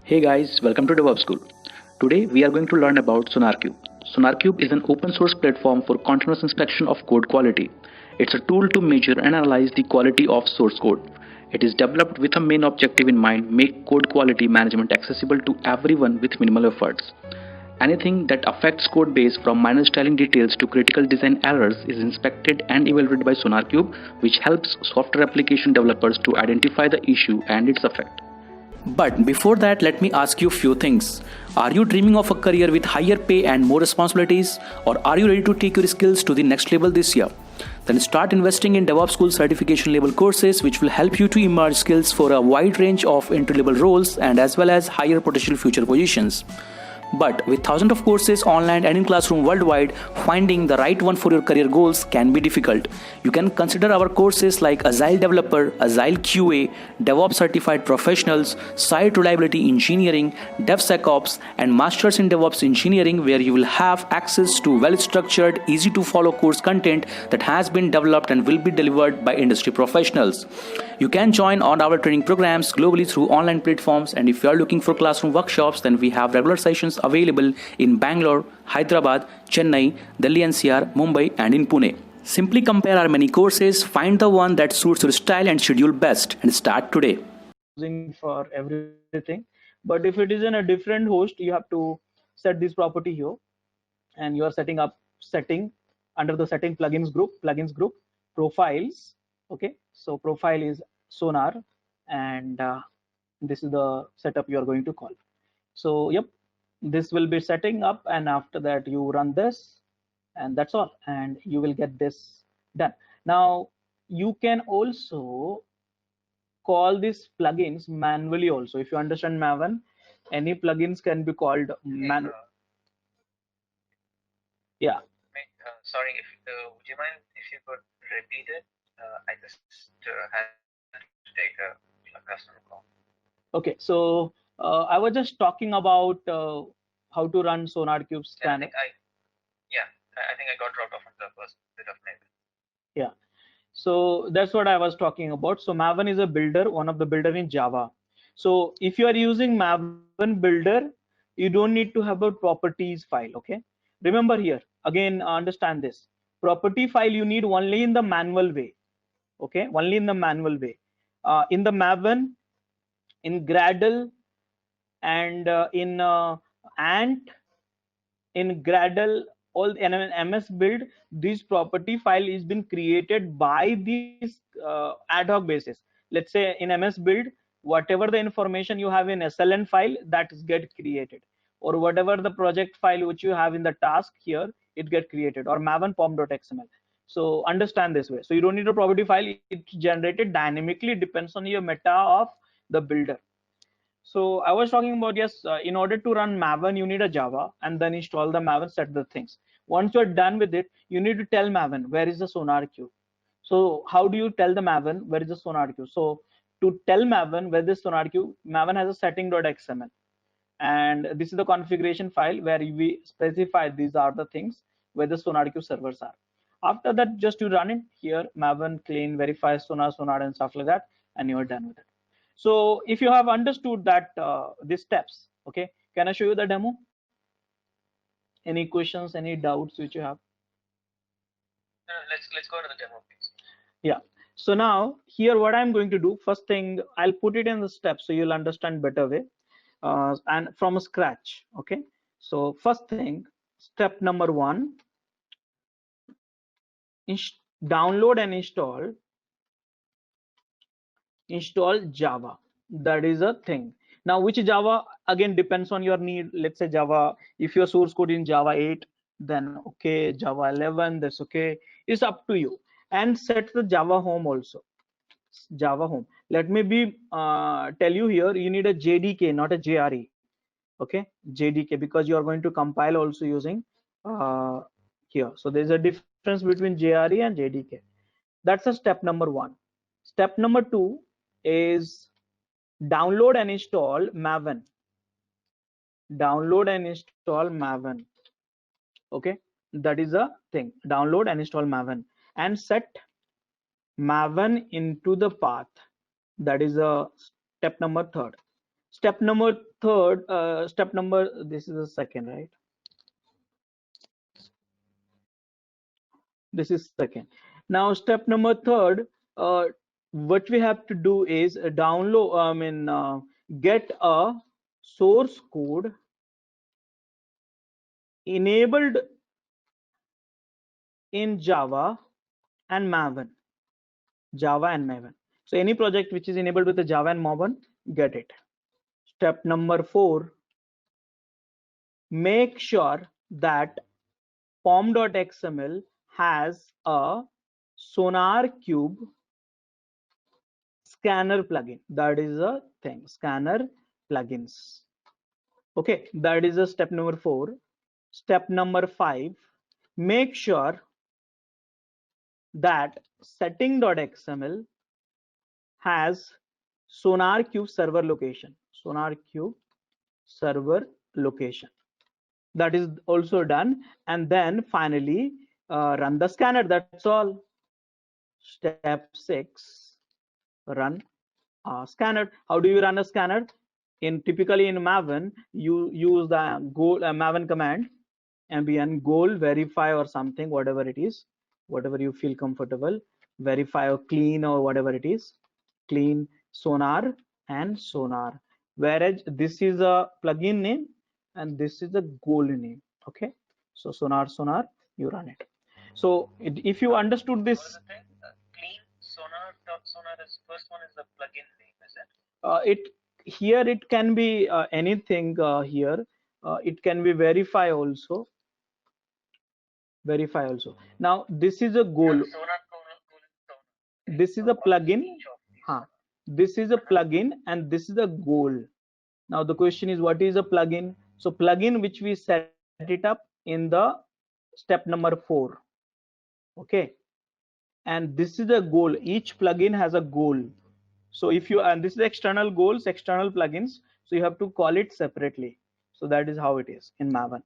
Hey guys, welcome to DevOps School. Today we are going to learn about SonarCube. SonarCube is an open source platform for continuous inspection of code quality. It's a tool to measure and analyze the quality of source code. It is developed with a main objective in mind: make code quality management accessible to everyone with minimal efforts. Anything that affects code base from minor styling details to critical design errors is inspected and evaluated by SonarCube, which helps software application developers to identify the issue and its effect. But before that, let me ask you a few things. Are you dreaming of a career with higher pay and more responsibilities? Or are you ready to take your skills to the next level this year? Then start investing in DevOps School certification level courses, which will help you to emerge skills for a wide range of entry level roles and as well as higher potential future positions. But with thousands of courses online and in classroom worldwide, finding the right one for your career goals can be difficult. You can consider our courses like Agile Developer, Agile QA, DevOps Certified Professionals, Site Reliability Engineering, DevSecOps, and Masters in DevOps Engineering, where you will have access to well-structured, easy-to-follow course content that has been developed and will be delivered by industry professionals. You can join on our training programs globally through online platforms, and if you are looking for classroom workshops, then we have regular sessions available in Bangalore, Hyderabad, Chennai, Delhi NCR, Mumbai, and in Pune. Simply compare our many courses, find the one that suits your style and schedule best, and start today. Using for everything, but if it is in a different host, you have to set this property here, and you are setting up setting under the setting plugins group profiles. Okay, so profile is Sonar, and this is the setup you are going to call. So yep, this will be setting up, and after that you run this, and that's all, and you will get this done. Now you can also call these plugins manually also. If you understand Maven, any plugins can be called manual. Yeah. Sorry, if would you mind if you could repeat it? I just had to take a customer call. Okay, so I was just talking about how to run SonarCube scanner. I think I got dropped off on the first bit of Maven. Yeah, so that's what I was talking about. So Maven is a builder, one of the builder in Java. So if you are using Maven builder, you don't need to have a properties file. Okay, remember here again, understand this property file you need only in the manual way. Okay, only in the manual way. In the Maven, in Gradle, and in Ant, in Gradle, all in MS build, this property file is been created by this ad hoc basis. Let's say in MS build, whatever the information you have in SLN file, that is get created, or whatever the project file which you have in the task here, it get created, or Maven pom.xml. So understand this way. So you don't need a property file, it's generated dynamically, depends on your meta of the builder. So I was talking about, yes, in order to run Maven, you need a Java, and then install the Maven, set the things. Once you're done with it, you need to tell Maven where is the SonarCube. So how do you tell the Maven where is the SonarCube? So to tell Maven where this SonarCube, Maven has a setting.xml, and this is the configuration file where we specify these are the things where the SonarCube servers are. After that, just to run it here, Maven clean, verify sonar, and stuff like that, and you're done with it. So if you have understood that these steps, okay, can I show you the demo? Any questions, any doubts which you have? Let's go to the demo, please. Yeah. So now here, what I'm going to do, first thing, I'll put it in the steps so you'll understand better way, and from scratch. Okay. So first thing, step number 1, download and install Java. That is a thing. Now which Java, again depends on your need. Let's say Java, if your source code in Java 8, then okay, Java 11, that's okay, it's up to you. And set the Java home also. Java home, let me be tell you here, you need a JDK, not a JRE. Okay, JDK, because you are going to compile also using here. So there's a difference between JRE and JDK. That's a step number 1. Step number 2 is download and install Maven. Download and install Maven. Okay, that is a thing. Download and install Maven, and set Maven into the path. That is a step number 3. Step number third, this is the second, right? This is second. Now step number third, what we have to do is download, get a source code enabled in Java and Maven. Java and Maven. So any project which is enabled with the Java and Maven, get it. Step number 4, make sure that pom.xml has a SonarQube scanner plugin. That is a thing, scanner plugins. Okay, that is a step number 4. Step number 5, make sure that setting.xml has SonarQube server location. SonarQube server location. That is also done. And then finally run the scanner. That's all. Step 6, run a scanner. How do you run a scanner? Typically in Maven, you use the Maven command, ambient goal verify or something, whatever it is, whatever you feel comfortable, verify or clean or whatever it is, clean sonar and sonar. Whereas this is a plugin name and this is a goal name. Okay, so sonar, you run it. So if you understood this, Clean sonar is first one is the plugin name, is it? It here it can be anything here. It can be verify also. Verify also. Now this is a goal. This is a plugin. This is a plugin and this is a goal. Now the question is, what is a plugin? So plugin which we set it up in the step number 4. Okay, and this is a goal. Each plugin has a goal. So if you, and this is external goals, external plugins, so you have to call it separately. So that is how it is in Maven.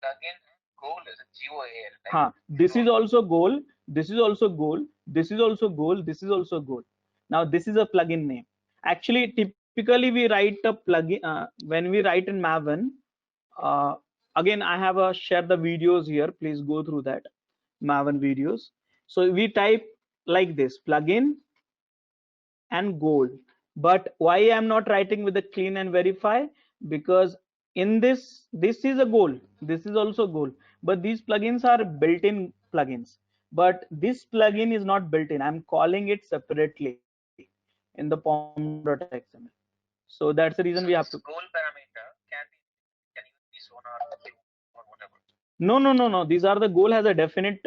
Plugin goal is a GOAL. Right? This is also goal, this is also goal, this is also goal, this is also goal. Now this is a plugin name. Actually typically we write a plugin when we write in Maven. Again, I have share the videos here, please go through that Maven videos. So we type like this, plugin and goal. But why I'm not writing with the clean and verify? Because in this is a goal, this is also goal, but these plugins are built-in plugins, but this plugin is not built in. I'm calling it separately in the pom.xml. So that's the reason we have to. Goal parameter can be sonar or whatever. No. These are the goal has a definite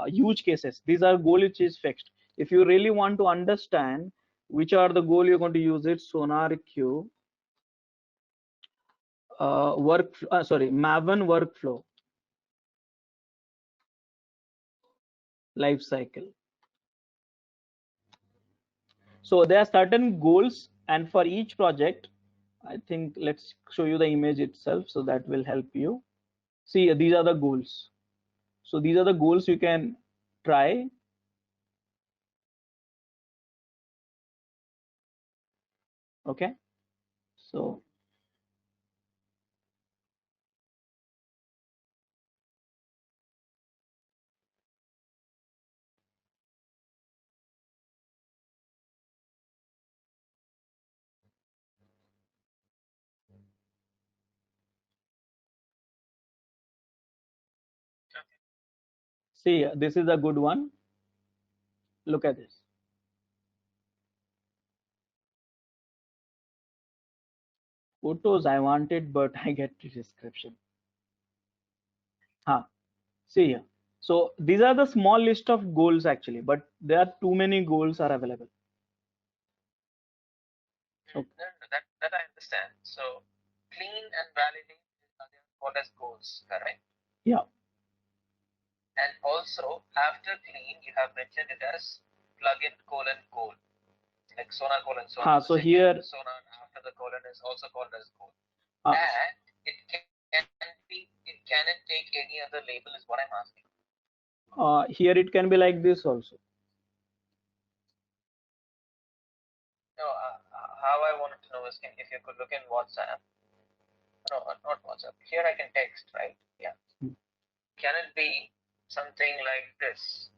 use cases. These are goal which is fixed. If you really want to understand which are the goal, you're going to use it. SonarQube Maven workflow life cycle. So there are certain goals, and for each project, I think let's show you the image itself, so that will help you. See, these are the goals. So these are the goals you can try. Okay, so see, this is a good one. Look at this. Photos I wanted, but I get the description. See here. So these are the small list of goals actually, but there are too many goals are available. Okay. That I understand. So clean and validate are called as goals, correct? Yeah. And also after clean, you have mentioned it as plugin goal, like sonar sonar. So here sonar after the colon is also called as goal. And it can it take any other label is what I'm asking. Here it can be like this also. No, how I wanted to know is if you could look in WhatsApp. No, not WhatsApp. Here I can text, right? Yeah. Can it be something like this?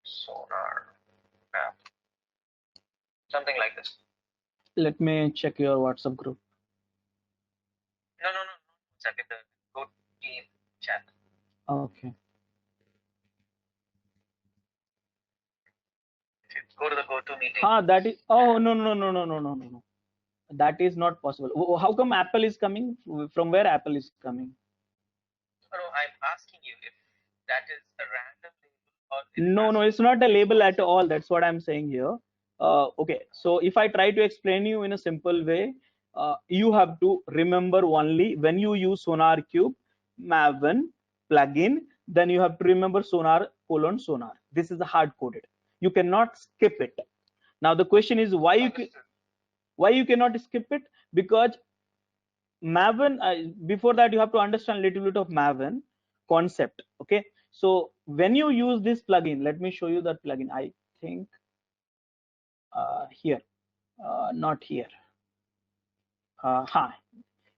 Sonar app. Something like this. Let me check your WhatsApp group. No. WhatsApp in the Go Team chat. Okay. If you go to the GoToMeeting. That is. Oh no. That is not possible. How come Apple is coming? From where Apple is coming? No, I'm asking you if that is a random No, label or it's not a label at all. That's what I'm saying here. Okay, so if I try to explain you in a simple way, you have to remember only when you use SonarQube Maven plugin, then you have to remember sonar : sonar. This is hard coded. You cannot skip it. Now the question is why you cannot skip it? Because Maven, before that you have to understand a little bit of Maven concept. Okay, so when you use this plugin, let me show you that plugin. I think here, not here.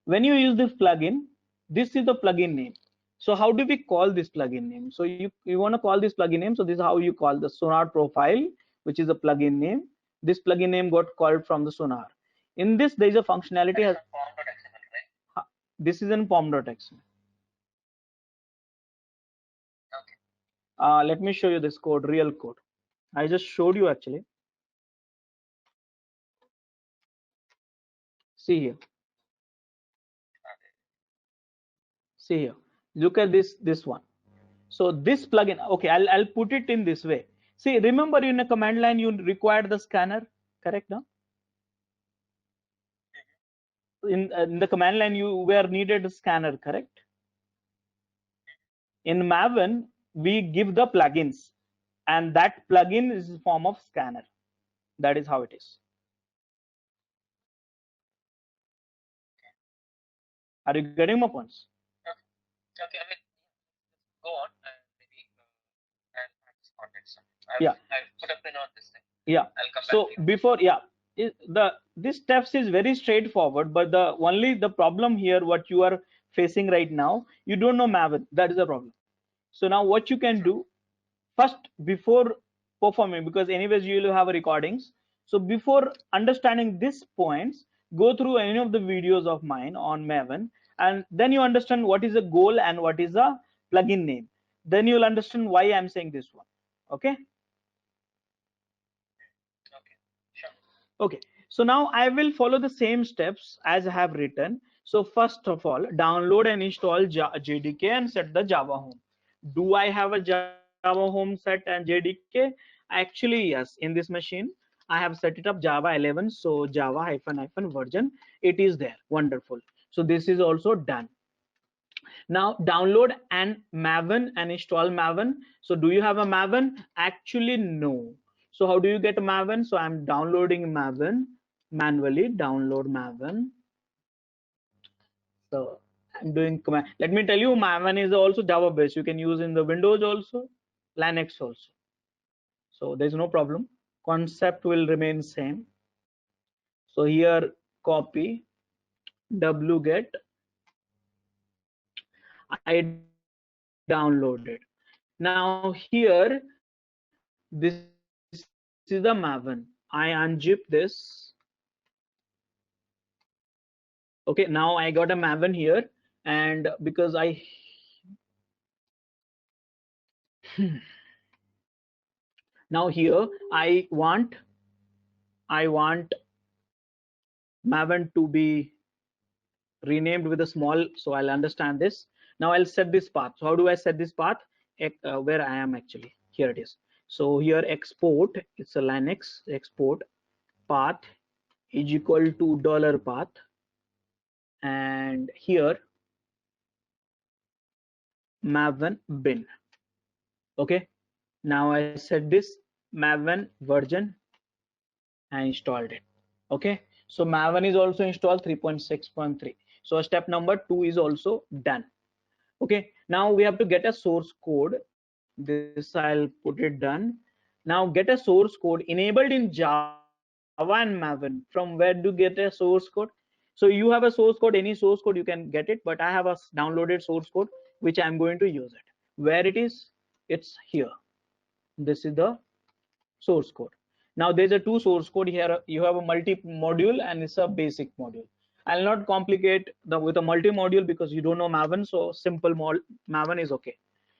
When you use this plugin, this is the plugin name. So how do we call this plugin name? So you want to call this plugin name. So this is how you call the Sonar profile, which is a plugin name. This plugin name got called from the Sonar. In this, there is a functionality. This is in pom.xml. Okay. Let me show you this code, real code. I just showed you actually. See here. See here. Look at this one. So this plugin, okay, I'll put it in this way. See, remember in a command line you required the scanner, correct? No? In the command line you were needed a scanner, correct? In Maven we give the plugins, and that plugin is a form of scanner. That is how it is. Are you getting my points? Okay, I mean, go on and maybe and context. I'll put a pin on this thing. Yeah. I'll come so back to you. Before, this steps is very straightforward, but the problem here, what you are facing right now, you don't know Maven. That is the problem. So now what you can do first, before performing, because anyways you will have recordings. So before understanding these points, go through any of the videos of mine on Maven, and then you understand what is the goal and what is the plugin name. Then you'll understand why I'm saying this one. Okay. Okay, so now I will follow the same steps as I have written. So first of all, download and install JDK and set the Java home. Do I have a Java home set and JDK? Actually, yes. In this machine, I have set it up Java 11. So Java -- version, it is there. Wonderful. So this is also done. Now download and Maven and install Maven. So do you have a Maven? Actually, no. So how do you get Maven? So I'm downloading Maven manually. Download Maven. So I'm doing command. Let me tell you, Maven is also Java based. You can use in the Windows also, Linux also. So there's no problem. Concept will remain same. So here copy wget. I downloaded. Now here, this is the Maven. I unzip this. Okay, now I got a Maven here, and because now here I want Maven to be renamed with a small, so I'll understand this. Now I'll set this path. So how do I set this path? Where I am actually, here it is. So here export, it's a Linux export path is equal to $path, and here Maven bin. Okay, now I set this Maven version and installed it. Okay, so Maven is also installed 3.6.3. so step number 2 is also done. Okay, now we have to get a source code. This I'll put it done. Now get a source code enabled in Java and Maven. From where do you get a source code? So you have a source code, any source code you can get it, but I have a downloaded source code which I'm going to use it. Where it is? It's here. This is the source code. Now there's a two source code here. You have a multi-module and it's a basic module. I'll not complicate with a multi-module because you don't know Maven, so simple Maven is okay.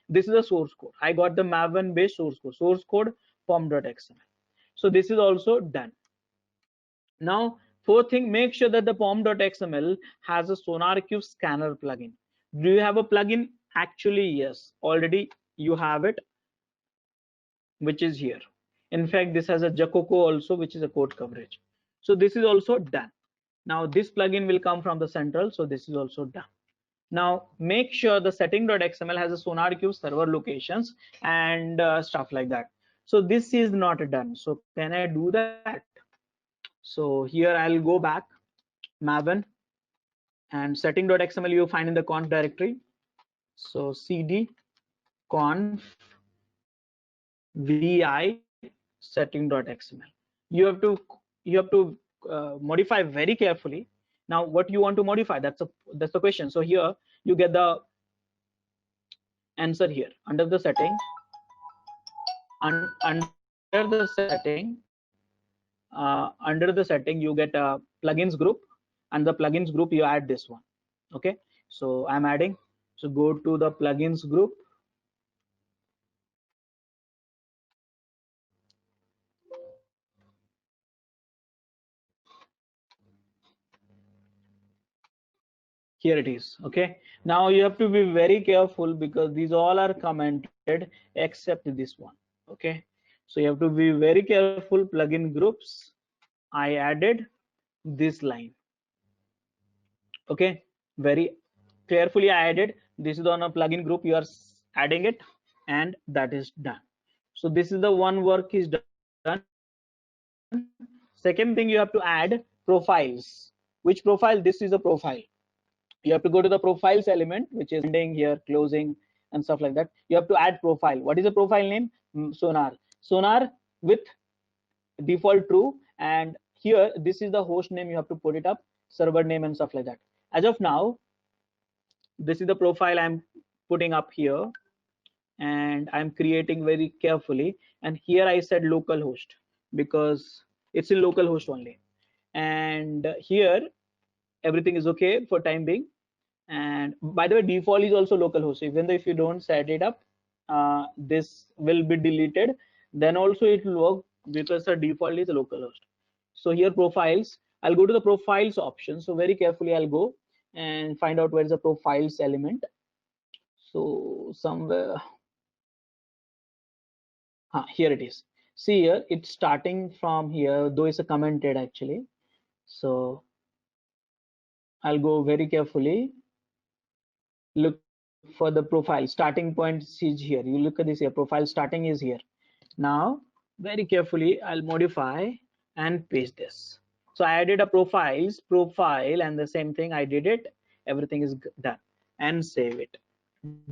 This is a source code. I got the Maven based source code pom.xml. So this is also done. Now, fourth thing, make sure that the pom.xml has a SonarQube scanner plugin. Do you have a plugin? Actually, yes, already you have it, which is here. In fact, this has a Jacoco also, which is a code coverage. So this is also done. Now this plugin will come from the central, so this is also done. Now make sure the setting.xml has a SonarQube server locations and stuff like that. So this is not done. So can I do that? So here I'll go back, Maven, and setting.xml you find in the conf directory. So cd conf vi setting.xml. You have to modify very carefully. Now what you want to modify, that's the question. So here you get the answer here under the setting. Under the setting you get a plugins group, and the plugins group you add this one. Okay, so I'm adding. So go to the plugins group. Here it is. Okay, now you have to be very careful because these all are commented except this one. Okay, so you have to be very careful. Plugin groups, I added this line. Okay, very carefully I added. This is on a plugin group, you are adding it, and that is done. So this is the one work is done. Second thing, you have to add profiles. Which profile? This is a profile. You have to go to the profiles element, which is ending here, closing, and stuff like that. You have to add profile. What is the profile name? Sonar with default true, and here this is the host name. You have to put it up, server name, and stuff like that. As of now, this is the profile I'm putting up here, and I'm creating very carefully. And here I said localhost because it's a localhost only. And here everything is okay for time being. And by the way, default is also localhost. Even though if you don't set it up, this will be deleted. Then also it will work because the default is a localhost. So here profiles, I'll go to the profiles option. So very carefully I'll go and find out where is the profiles element. So somewhere here it is. See here, it's starting from here, though it's a commented actually. So I'll go very carefully, look for the profile. Starting point is here. You look at this here, profile starting is here. Now very carefully I'll modify and paste this. So I added a profile, and the same thing I did it. Everything is done, and save it.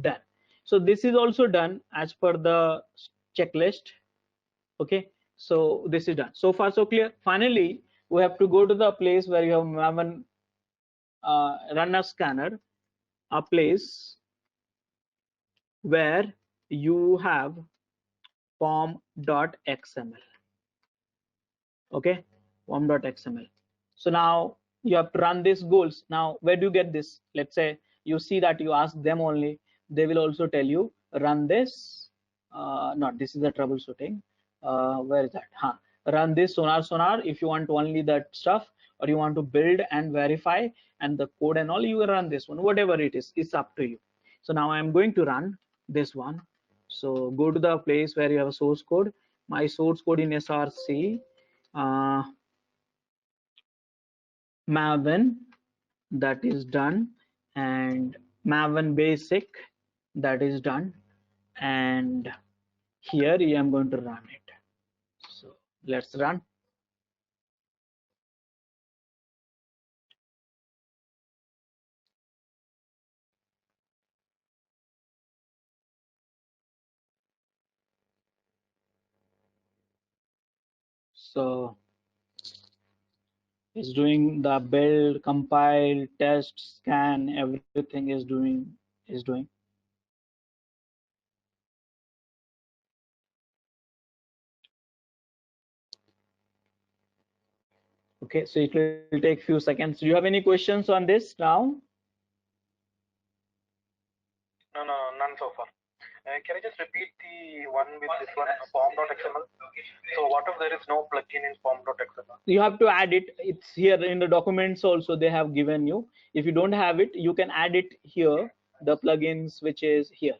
Done. So this is also done as per the checklist. Okay, so this is done. So far so clear. Finally we have to go to the place where you have Maven run a scanner, a place where you have pom.xml. Okay, pom.xml. So now you have to run these goals. Now where do you get this? Let's say you see that you ask them only, they will also tell you run this. Not this is the troubleshooting. Where is that? Run this sonar if you want only that stuff, or you want to build and verify and the code and all, you will run this one. Whatever it is, it's up to you. So now I'm going to run this one. So go to the place where you have a source code. My source code in src, Maven, that is done, and Maven basic, that is done, and here I am going to run it. So let's run. So it's doing the build, compile, test, scan, everything is doing. Okay, so it will take few seconds. Do you have any questions on this now? No, none so far. Can I just repeat the one with this one, form.xml? So what if there is no plugin in form.xml? You have to add it. It's here in the documents also they have given you. If you don't have it, you can add it here, the plugins which is here.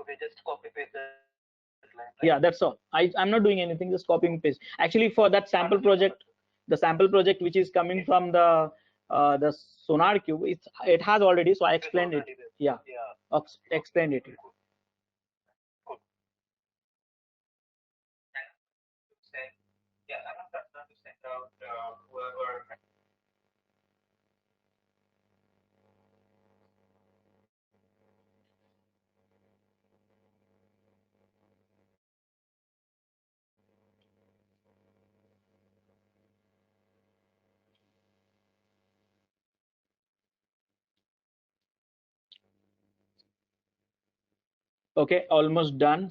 Okay, just copy paste that line, right? Yeah, that's all. I'm not doing anything, just copying paste. Actually, for that sample project, the sample project which is coming from the SonarQube, it has already, so I explained it. Yeah, explained it. Cool. Yeah, I'm not concerned to send out whoever. Okay, almost done.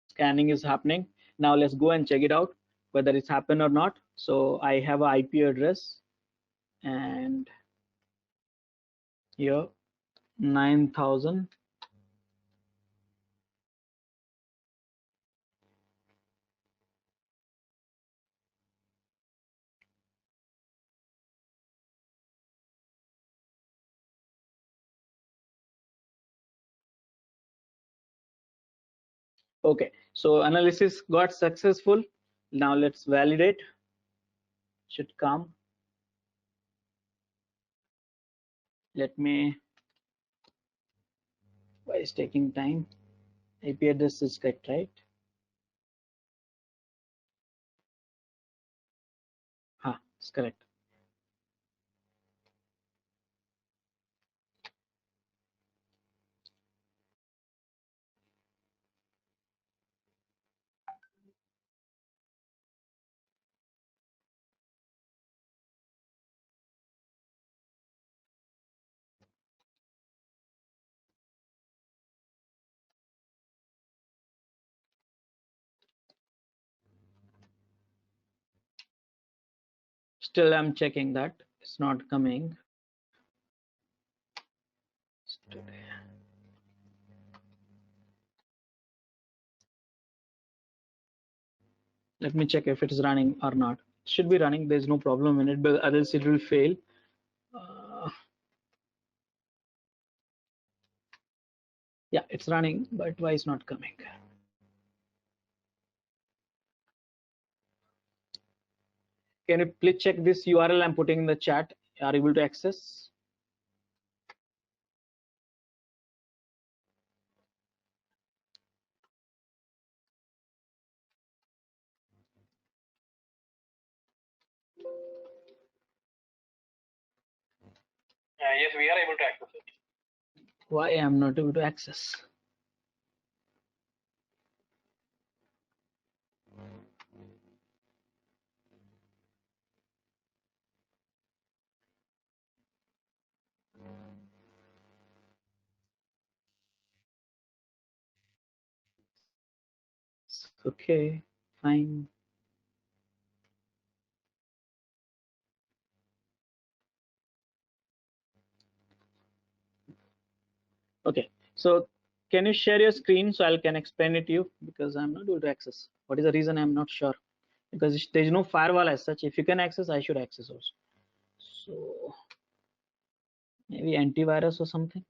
Scanning is happening. Now let's go and check it out whether it's happened or not. So I have an IP address, and here 9,000. Okay, so analysis got successful. Now let's validate. Should come. Let me. Why is taking time? IP address is correct, right? It's correct. Still, I'm checking that it's not coming. Let me check if it is running or not. It should be running. There's no problem in it, but else it will fail. Yeah, it's running, but why is not coming? Can you please check this URL I'm putting in the chat? Are you able to access? Yes, we are able to access it. Why I'm not able to access? Okay, fine. Okay, so can you share your screen so I can explain it to you, because I'm not able to access. What is the reason? I'm not sure, because there is no firewall as such. If you can access, I should access also. So maybe antivirus or something.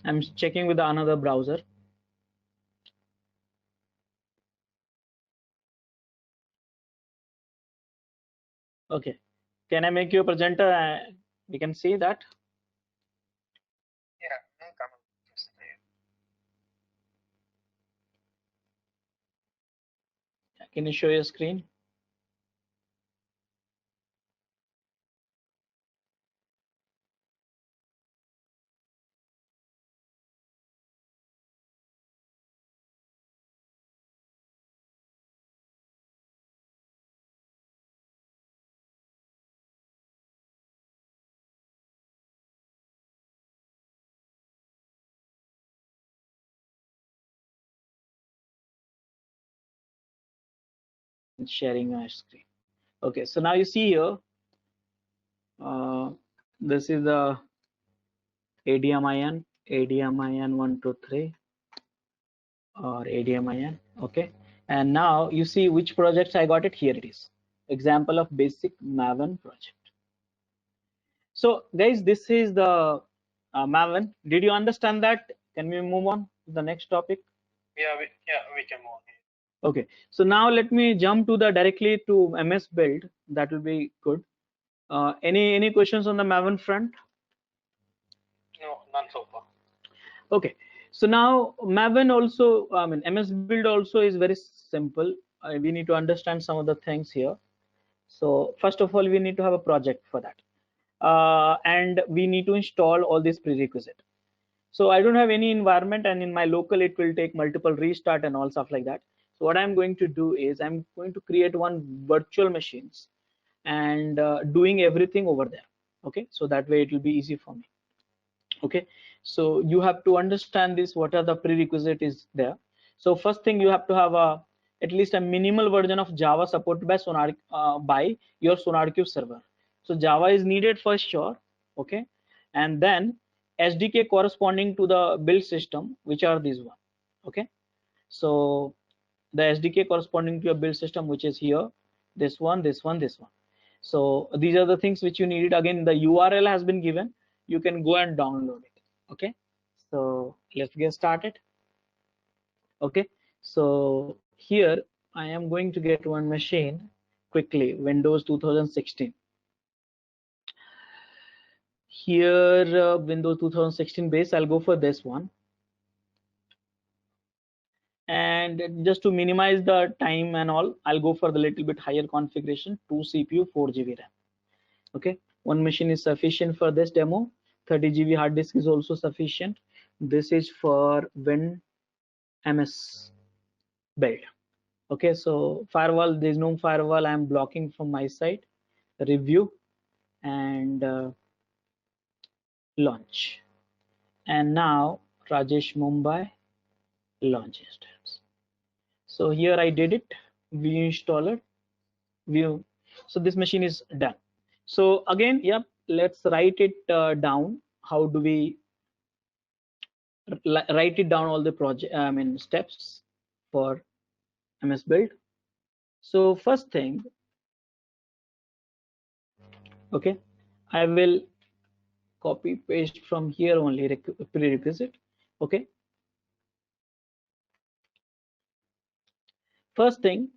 I'm checking with another browser. Okay, can I make you a presenter? We can see that. Yeah, no comment. Can you show your screen? sharing my screen. Okay, so now you see here, this is the ADMIN 123 or ADMIN. Okay, and now you see which projects I got it. Here it is, example of basic Maven project. So guys, this is the Maven. Did you understand that? Can we move on to the next topic? Yeah, we can move on. Okay, so now let me jump to the directly to MS Build. That will be good. Any questions on the Maven front? No, none so far. Okay, so now Maven also, I mean MS Build also is very simple. We need to understand some of the things here. So first of all, we need to have a project for that, and we need to install all these prerequisites. So I don't have any environment, and in my local it will take multiple restart and all stuff like that. So what I'm going to do is I'm going to create one virtual machines and doing everything over there. Okay, so that way it will be easy for me. Okay, so you have to understand this, what are the prerequisite is there. So first thing, you have to have at least a minimal version of Java supported by your SonarQube server. So Java is needed for sure. Okay, and then SDK corresponding to the build system, which are these one. Okay, so the SDK corresponding to your build system, which is here, this one, this one, this one. So these are the things which you needed. Again, the URL has been given. You can go and download it. Okay, so let's get started. Okay, so here I am going to get one machine quickly, Windows 2016. Here Windows 2016 base, I'll go for this one. And just to minimize the time and all, I'll go for the little bit higher configuration, 2 CPU, 4 GB RAM. Okay, one machine is sufficient for this demo. 30 GB hard disk is also sufficient. This is for WinMS build. Okay, so firewall, there's no firewall. I'm blocking from my side. Review and launch. And now Rajesh Mumbai launch steps. So here I did it. View installer, view. So this machine is done. So again, yep, let's write it down. How do we write it down, all the project, steps for MS Build. So first thing, okay, I will copy paste from here only prerequisite. Okay, first thing,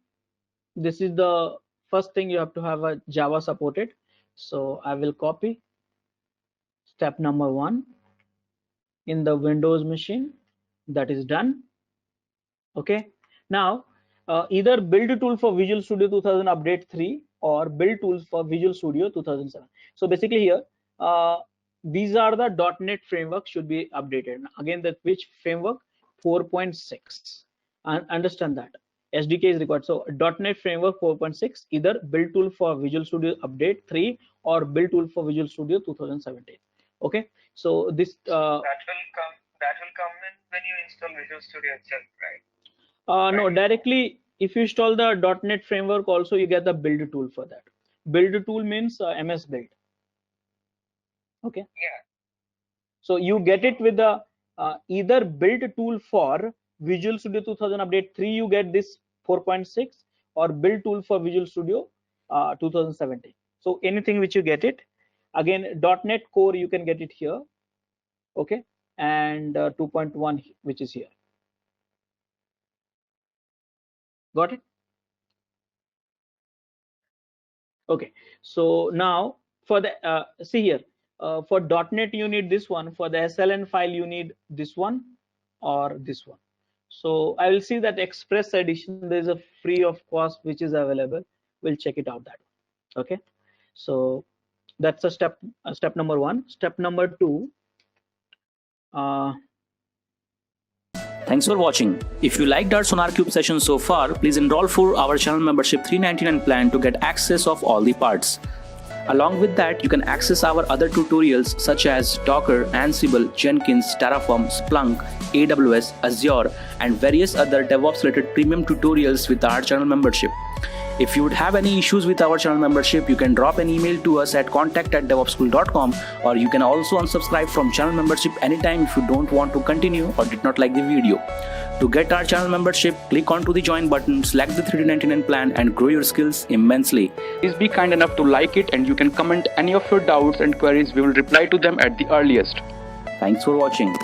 this is the first thing, you have to have a Java supported. So I will copy step number 1 in the Windows machine. That is done. Okay, now either build tool for Visual Studio 2000 update 3 or build tools for Visual Studio 2007. So basically here these are the .NET framework should be updated. Again, that which framework? 4.6. Understand that SDK is required. So .NET framework 4.6, either build tool for Visual Studio update 3 or build tool for Visual Studio 2017. Okay, so this that will come in when you install Visual Studio itself, right? No, directly if you install the .NET framework also, you get the build tool for that. Build tool means MS Build. Okay, yeah, so you get it with the either build tool for Visual Studio 2000 update 3, you get this 4.6, or build tool for Visual Studio 2017. So anything which you get it. Again, .NET Core you can get it here. Okay, and 2.1 which is here. Got it? Okay, so now for the see here, for .NET you need this one, for the SLN file you need this one or this one. So I will see that Express Edition, there is a free of cost which is available. We'll check it out that one. Okay, so that's a step number 1. Step number 2, Thanks for watching. If you liked our SonarQube session so far, please enroll for our channel membership $399 plan to get access of all the parts. Along with that, you can access our other tutorials such as Docker, Ansible, Jenkins, Terraform, Splunk, AWS, Azure, and various other DevOps related premium tutorials with our channel membership. If you would have any issues with our channel membership, you can drop an email to us at contact@devopsschool.com, or you can also unsubscribe from channel membership anytime if you don't want to continue or did not like the video. To get our channel membership, click onto the join button, select the 399 plan and grow your skills immensely. Please be kind enough to like it, and you can comment any of your doubts and queries. We will reply to them at the earliest. Thanks for watching.